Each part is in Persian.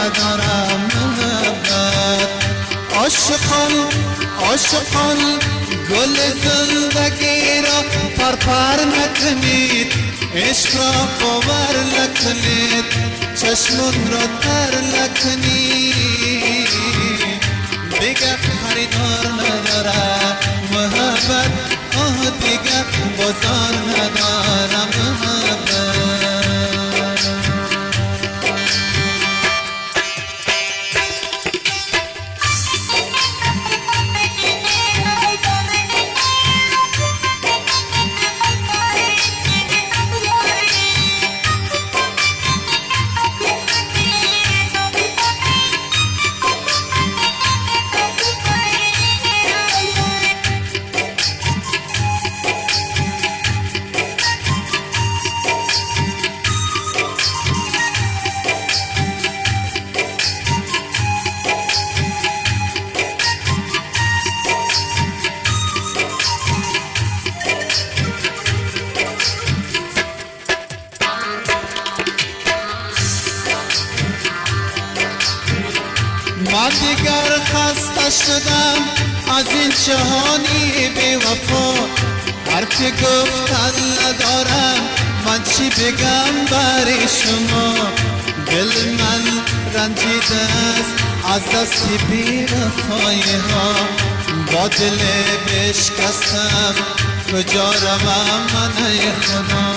ندارم محبت. عاشقان گل زندگی را پرپر نکنید، عشق را باور نکنید، چشمون را تر نکنید. دیگر خریدار ندارم محبت، دیگر بازار ندارم محبت. من دیگر خسته شدم از این جهانی بی وفا، حرفی گفتن ندارم، من چی بگم برای شما. دل من رنجیده است از دست بی وفایی ها، با دل بشکستم کجا روم من ای خدا.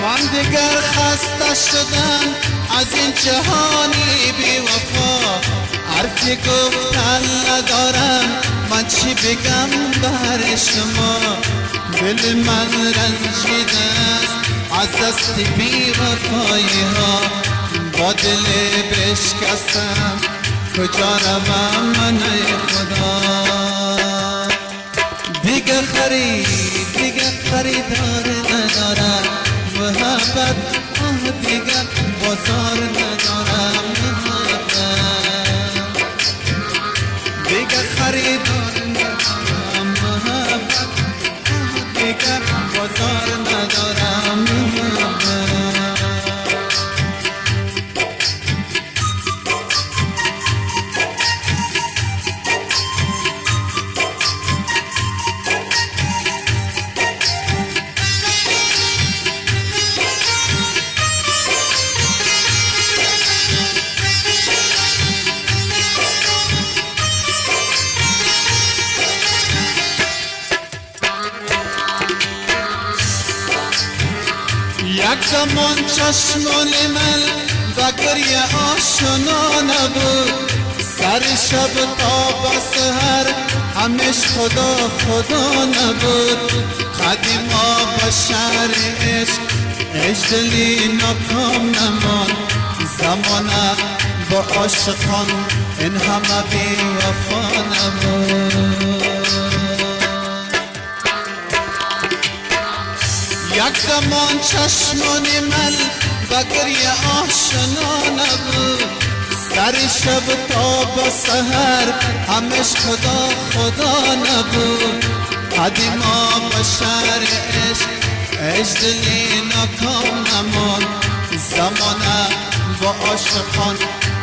من دیگر خسته شدم از این جهانی بی وفا، حرفی گفتن ندارم، من چی بگم برای شما. دل من رنجیده است از دست بی وفایی ها، با دل بشکستم کجا روم من ای خدا. دیگر خریدار ندارم محبت، دیگر بازار ندارم محبت. دیگر خریدار ندارم محبت، دیگر بازار ندارم محبت. یک زمان چشمان من با گریه آشنا نبود، سر شب تا به سحر همیش خدا نبود. قدیما به شهر عشق دلی ناکام نمان، زمانه با عاشقان این همه بی وفا نبود. یک زمان چشمان من با گریه آشنا نبود، سر شب تا به سحر همیش خدا نبود. قدیما به شهر عشق دلی ناکام نمان، زمانه با عاشقان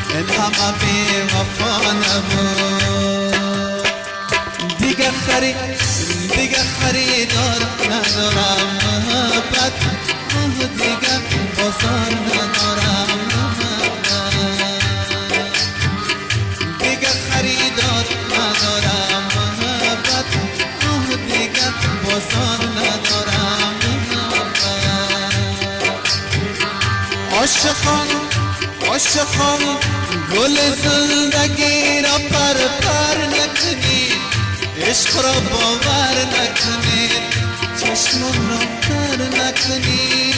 این همه بی وفا نبود. دیگر خریدار ندارم محبت، دیگر بازار ندارم محبت. دیگر خریدار ندارم محبت، دیگر بازار ندارم محبت. عاشقان گل زندگی را پر نکنید، عشق را باور نکنید، چشمون را تر نکنید.